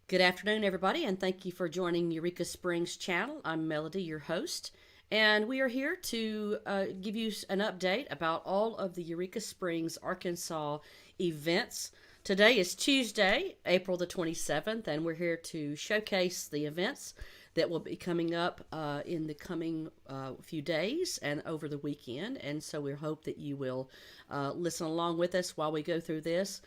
Good afternoon, everybody, and thank you for joining Eureka Springs channel. I'm Melody, your host, and we are here to give you an update about all of the Eureka Springs, Arkansas events. Today is Tuesday, April the 27th, and we're here to showcase the events that will be coming up in the coming few days and over the weekend. And so we hope that you will listen along with us while we go through this.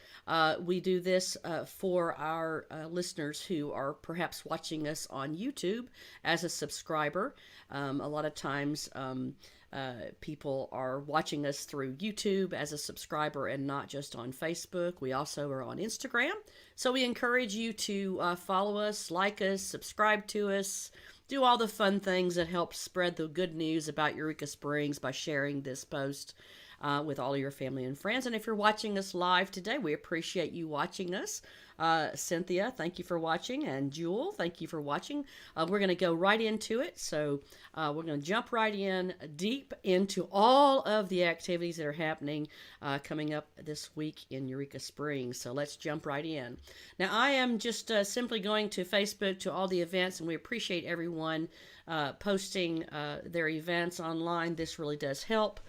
We do this for our listeners who are perhaps watching us on YouTube as a subscriber. A lot of times, people are watching us through YouTube as a subscriber and not just on Facebook. We also are on Instagram. So we encourage you to follow us, like us, subscribe to us, do all the fun things that help spread the good news about Eureka Springs by sharing this post with all of your family and friends. And if you're watching us live today, we appreciate you watching us. Cynthia, thank you for watching. And Jewel, thank you for watching. We're going to go right into it. So we're going to jump right in deep into all of the activities that are happening coming up this week in Eureka Springs. So let's jump right in. Now, I am just simply going to Facebook to all the events, and we appreciate everyone posting their events online. This really does help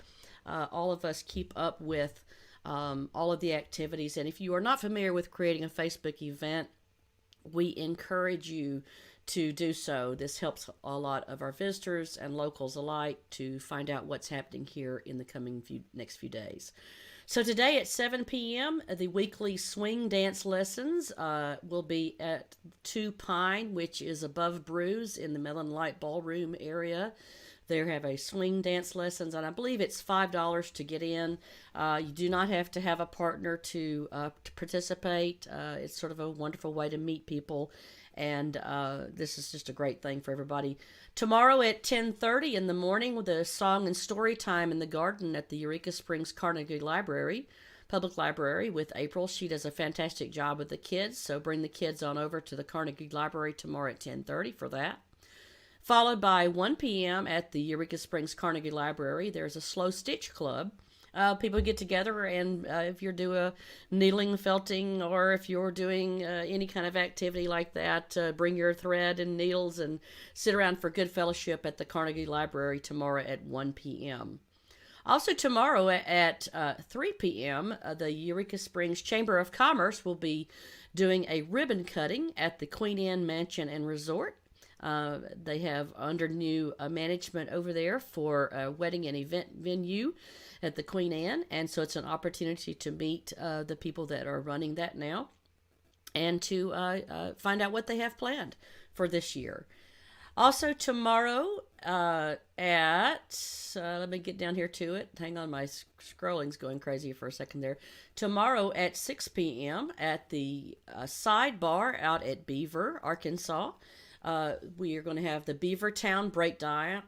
all of us keep up with all of the activities. And if you are not familiar with creating a Facebook event, we encourage you to do so. This helps a lot of our visitors and locals alike to find out what's happening here in the coming next few days. So today at 7 p.m., the weekly swing dance lessons will be at 2 Pine, which is above Brews in the Melon Light Ballroom area. They have a swing dance lessons, and I believe it's $5 to get in. You do not have to have a partner to participate. It's sort of a wonderful way to meet people, and this is just a great thing for everybody. Tomorrow at 10:30 in the morning with a song and story time in the garden at the Eureka Springs Carnegie Library, Public Library with April. She does a fantastic job with the kids, so bring the kids on over to the Carnegie Library tomorrow at 10:30 for that. Followed by 1 p.m. at the Eureka Springs Carnegie Library, there's a slow stitch club. People get together, and if you're doing needling, felting, or if you're doing any kind of activity like that, bring your thread and needles and sit around for good fellowship at the Carnegie Library tomorrow at 1 p.m. Also tomorrow at 3 p.m., the Eureka Springs Chamber of Commerce will be doing a ribbon cutting at the Queen Anne Mansion and Resort. They have under new management over there for a wedding and event venue at the Queen Anne, and so it's an opportunity to meet the people that are running that now and to find out what they have planned for this year. Also tomorrow let me get down here to it. Hang on, my scrolling's going crazy for a second there. Tomorrow at 6 p.m. at the Sidebar out at Beaver, Arkansas. We are going to have the Beaver Town Breakdown.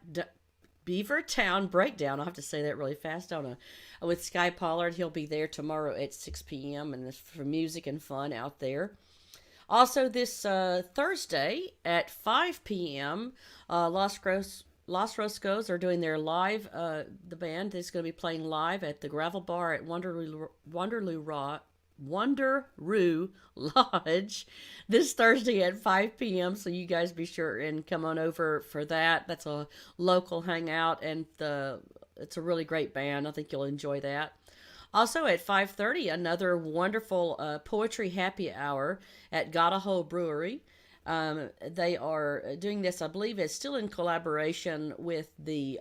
I'll have to say that really fast, don't I? With Sky Pollard. He'll be there tomorrow at 6 p.m. and it's for music and fun out there. Also this Thursday at 5 p.m., Los Roscos are doing their live, the band is going to be playing live at the Gravel Bar at Wanderoo Lodge this Thursday at 5 p.m. So you guys be sure and come on over for that. That's a local hangout, and it's a really great band. I think you'll enjoy that. Also at 5:30, another wonderful poetry happy hour at Gotta Hole Brewery. They are doing this, I believe it's still in collaboration with the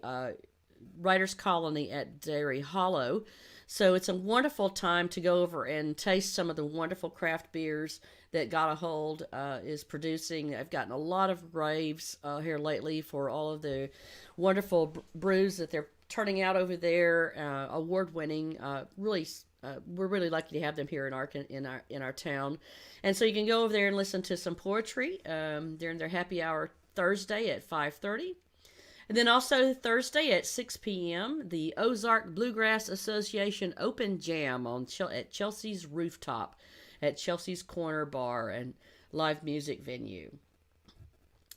Writers Colony at Dairy Hollow. So it's a wonderful time to go over and taste some of the wonderful craft beers that Gotta Hold is producing. I've gotten a lot of raves here lately for all of the wonderful brews that they're turning out over there. Award-winning, really. We're really lucky to have them here in our town, and so you can go over there and listen to some poetry during their happy hour Thursday at 5:30. And then also Thursday at 6 p.m., the Ozark Bluegrass Association Open Jam at Chelsea's Rooftop at Chelsea's Corner Bar and live music venue.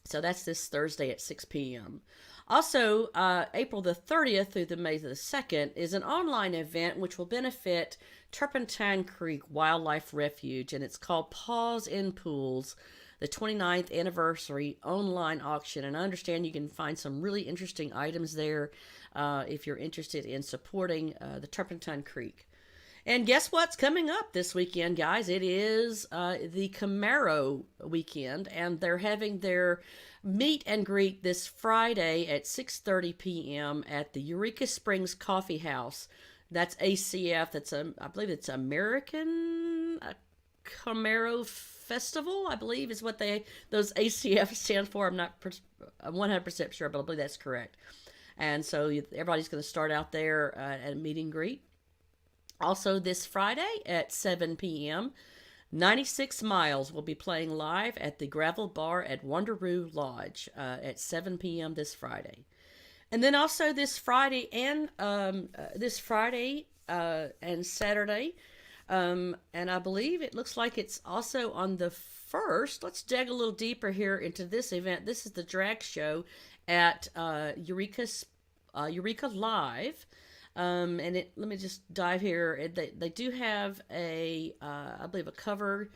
So that's this Thursday at 6 p.m. Also, April the 30th through the May the 2nd is an online event which will benefit Turpentine Creek Wildlife Refuge, and it's called Paws in Pools. the 29th anniversary online auction. And I understand you can find some really interesting items there if you're interested in supporting the Turpentine Creek. And guess what's coming up this weekend, guys? It is the Camaro Weekend, and they're having their meet and greet this Friday at 6:30 p.m. at the Eureka Springs Coffee House. That's ACF. I believe it's American Camaro Festival, I believe is what those ACF stand for. I'm not 100% sure, but I believe that's correct. And so everybody's going to start out there at a meet and greet. Also, this Friday at 7 p.m., 96 Miles will be playing live at the Gravel Bar at Wanderoo Lodge at 7 p.m. this Friday. And then also this Friday and Saturday, and I believe it looks like it's also on the 1st. Let's dig a little deeper here into this event. This is the drag show at Eureka Live. Let me just dive here. They do have I believe a cover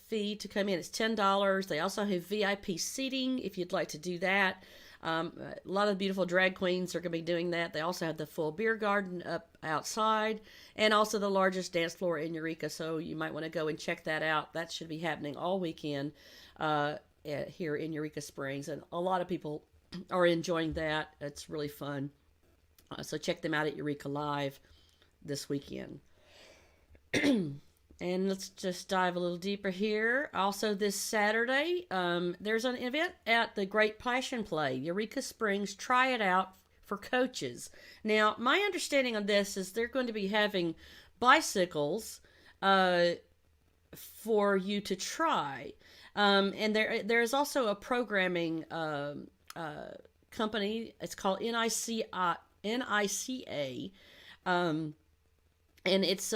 fee to come in. It's $10. They also have VIP seating if you'd like to do that. A lot of beautiful drag queens are going to be doing that. They also have the full beer garden up outside and also the largest dance floor in Eureka. So you might want to go and check that out. That should be happening all weekend here in Eureka Springs. And a lot of people are enjoying that. It's really fun. So check them out at Eureka Live this weekend. And let's just dive a little deeper here. Also this Saturday, there's an event at the Great Passion Play, Eureka Springs. Try it out for coaches. Now, my understanding on this is they're going to be having bicycles for you to try. And there's also a programming company. It's called NICA. And it's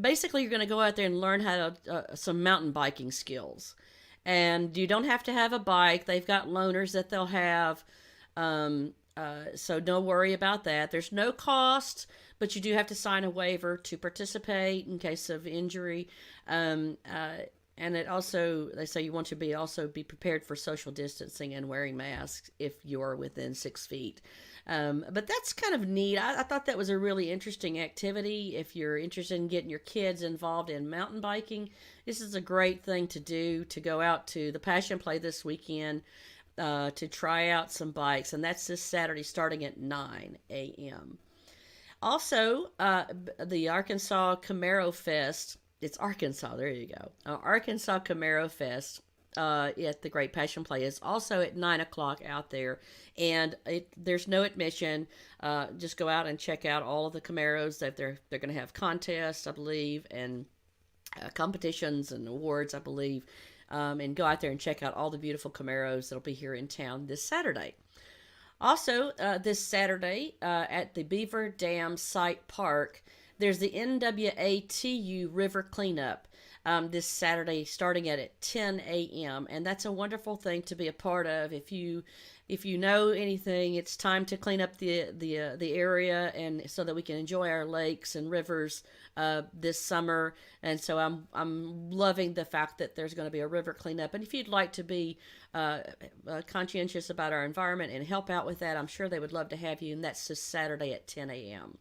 basically you're going to go out there and learn how to some mountain biking skills, and you don't have to have a bike. They've got loaners that they'll have, so don't worry about that. There's no cost, but you do have to sign a waiver to participate in case of injury. And it also, they say you want to be prepared for social distancing and wearing masks if you're within 6 feet. But that's kind of neat. I thought that was a really interesting activity. If you're interested in getting your kids involved in mountain biking, this is a great thing to do, to go out to the Passion Play this weekend to try out some bikes. And that's this Saturday starting at 9 a.m. Also, the Arkansas Camaro Fest. It's Arkansas. There you go. Arkansas Camaro Fest at the Great Passion Play is also at 9 o'clock out there, and there's no admission. Just go out and check out all of the Camaros. That they're going to have contests, I believe, and competitions and awards, I believe, and go out there and check out all the beautiful Camaros that'll be here in town this Saturday. Also, this Saturday at the Beaver Dam Site Park, there's the NWATU River Cleanup this Saturday starting at 10 a.m. And that's a wonderful thing to be a part of. If you know anything, it's time to clean up the area, and so that we can enjoy our lakes and rivers this summer. And so I'm loving the fact that there's going to be a river cleanup. And if you'd like to be conscientious about our environment and help out with that, I'm sure they would love to have you. And that's this Saturday at 10 a.m.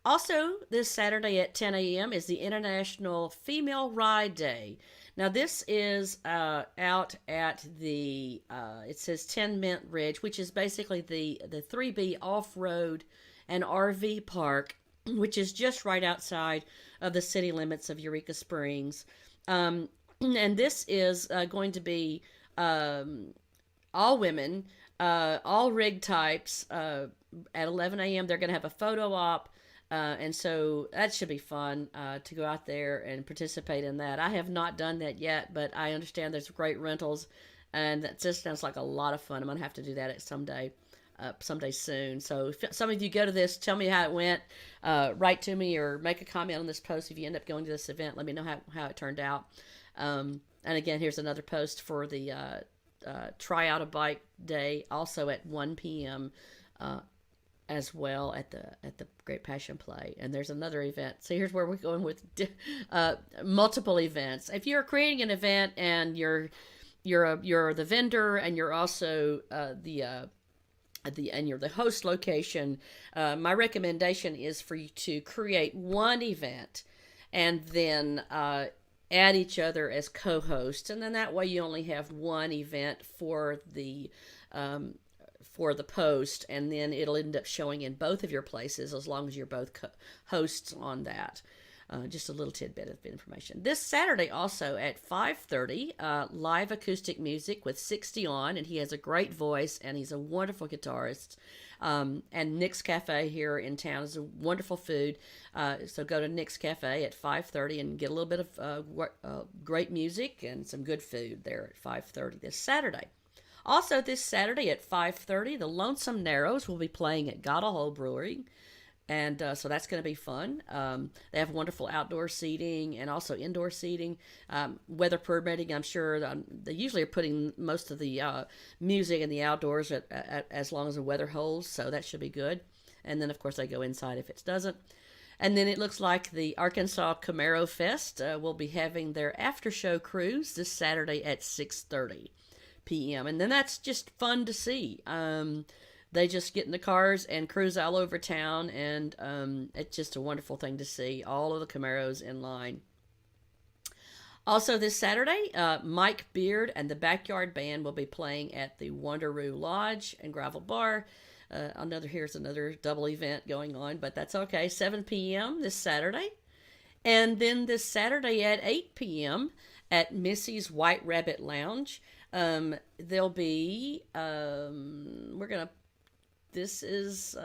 Also, this Saturday at 10 a.m. is the International Female Ride Day. Now, this is out at the, it says 10 Mint Ridge, which is basically the 3B off-road and RV park, which is just right outside of the city limits of Eureka Springs. And this is going to be all women, all rig types. At 11 a.m., they're going to have a photo op. And so that should be fun to go out there and participate in that. I have not done that yet, but I understand there's great rentals, and that just sounds like a lot of fun. I'm going to have to do that at someday soon. So if some of you go to this, tell me how it went. Write to me or make a comment on this post if you end up going to this event. Let me know how it turned out. And again, here's another post for the Try Out a Bike Day, also at 1 p.m. as well at the Great Passion Play. And there's another event. So here's where we're going with multiple events. If you're creating an event and you're the vendor and you're also and you're the host location, my recommendation is for you to create one event and then add each other as co-hosts, and then that way you only have one event for the post, and then it'll end up showing in both of your places as long as you're both hosts on that. Just a little tidbit of information. This Saturday also at 5:30, live acoustic music with 60 on, and he has a great voice and he's a wonderful guitarist. And Nick's Cafe here in town is a wonderful food. So go to Nick's Cafe at 5:30 and get a little bit of great music and some good food there at 5:30 this Saturday. Also this Saturday at 5:30, the Lonesome Narrows will be playing at Got a Hole Brewery. And so that's going to be fun. They have wonderful outdoor seating and also indoor seating. Weather permitting, I'm sure they usually are putting most of the music in the outdoors as long as the weather holds, so that should be good. And then, of course, they go inside if it doesn't. And then it looks like the Arkansas Camaro Fest will be having their after-show cruise this Saturday at 6:30 p.m. And then that's just fun to see. They just get in the cars and cruise all over town, and it's just a wonderful thing to see. All of the Camaros in line. Also this Saturday, Mike Beard and the Backyard Band will be playing at the Wanderoo Lodge and Gravel Bar. Here's another double event going on, but that's okay. 7 p.m. this Saturday. And then this Saturday at 8 p.m. at Missy's White Rabbit Lounge, there'll be, this is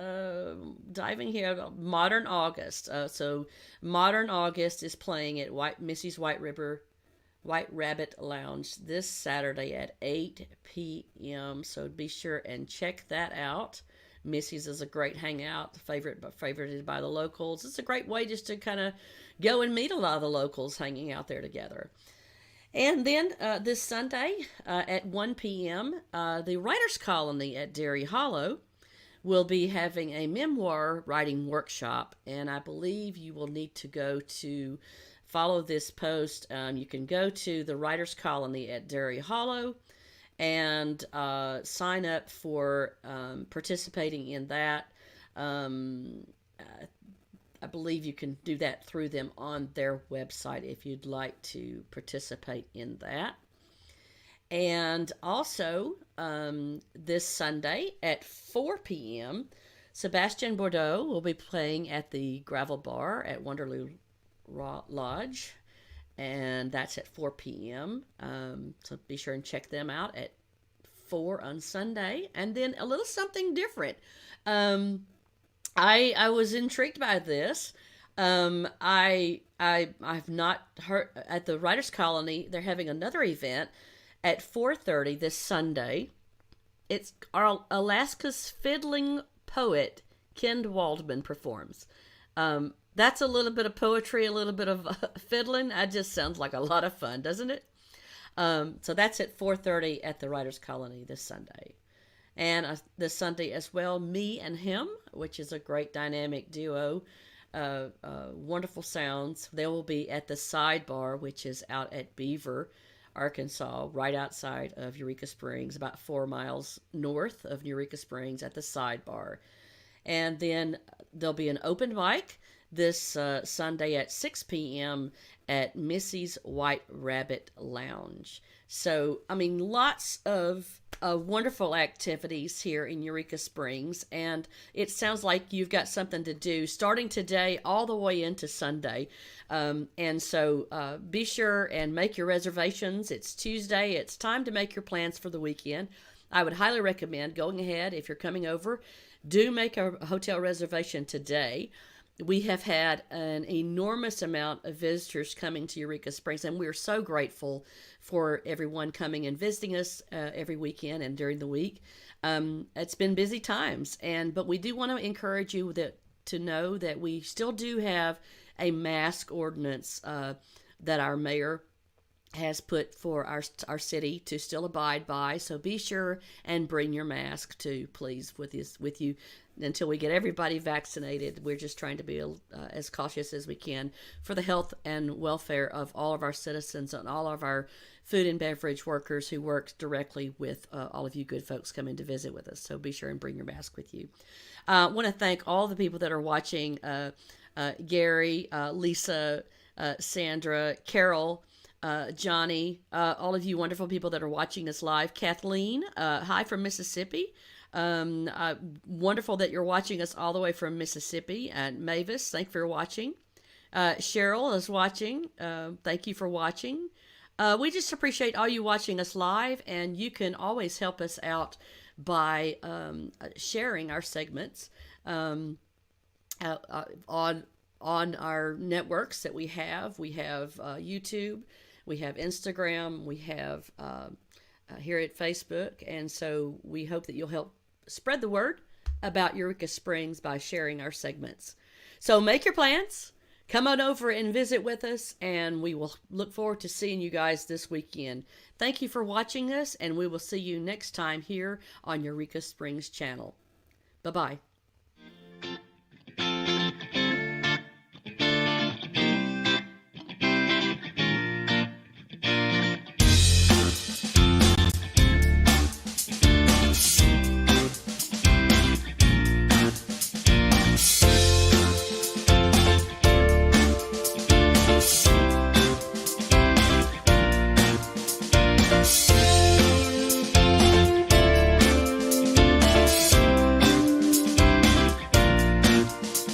diving here, Modern August. So Modern August is playing at Missy's White Rabbit Lounge this Saturday at 8 p.m. So be sure and check that out. Missy's is a great hangout, favorited by the locals. It's a great way just to kind of go and meet a lot of the locals hanging out there together. And then this Sunday at 1 p.m., the Writers Colony at Dairy Hollow will be having a memoir writing workshop, and I believe you will need to follow this post. You can go to the Writers Colony at Dairy Hollow and sign up for participating in that. I believe you can do that through them on their website if you'd like to participate in that. And also, this Sunday at 4 p.m., Sebastian Bordeaux will be playing at the Gravel Bar at Wanderoo Lodge, and that's at 4 p.m. So be sure and check them out at 4 on Sunday. And then a little something different. I was intrigued by this. I've not heard at the Writers Colony. They're having another event at 4:30 this Sunday. It's our Alaska's fiddling poet Ken Waldman performs. That's a little bit of poetry, a little bit of fiddling. That just sounds like a lot of fun, doesn't it? So that's at 4:30 at the Writers Colony this Sunday. And this Sunday as well, Me and Him, which is a great dynamic duo, wonderful sounds. They will be at the Sidebar, which is out at Beaver, Arkansas, right outside of Eureka Springs, about 4 miles north of Eureka Springs at the Sidebar. And then there'll be an open mic this Sunday at 6 p.m. at Missy's White Rabbit Lounge. So, I mean, lots of wonderful activities here in Eureka Springs, and it sounds like you've got something to do starting today all the way into Sunday. And so be sure and make your reservations. It's Tuesday. It's time to make your plans for the weekend. I would highly recommend going ahead if you're coming over. Do make a hotel reservation today. We have had an enormous amount of visitors coming to Eureka Springs, and we're so grateful for everyone coming and visiting us every weekend and during the week. It's been busy times, but we do want to encourage you to know that we still do have a mask ordinance that our mayor has put for our city to still abide by. So be sure and bring your mask too, please, with you. until we get everybody vaccinated. We're just trying to be as cautious as we can for the health and welfare of all of our citizens and all of our food and beverage workers who work directly with all of you good folks coming to visit with us. So be sure and bring your mask with you. I want to thank all the people that are watching, Gary, Lisa, Sandra, Carol, Johnny, all of you wonderful people that are watching us live. Kathleen, hi from Mississippi. Wonderful that you're watching us all the way from Mississippi. And Mavis, thank you for watching. Cheryl is watching. Thank you for watching. We just appreciate all you watching us live, and you can always help us out by sharing our segments on our networks that we have. We have YouTube, we have Instagram, we have here at Facebook, and so we hope that you'll help spread the word about Eureka Springs by sharing our segments. So make your plans. Come on over and visit with us, and we will look forward to seeing you guys this weekend. Thank you for watching us, and we will see you next time here on Eureka Springs channel. Bye-bye.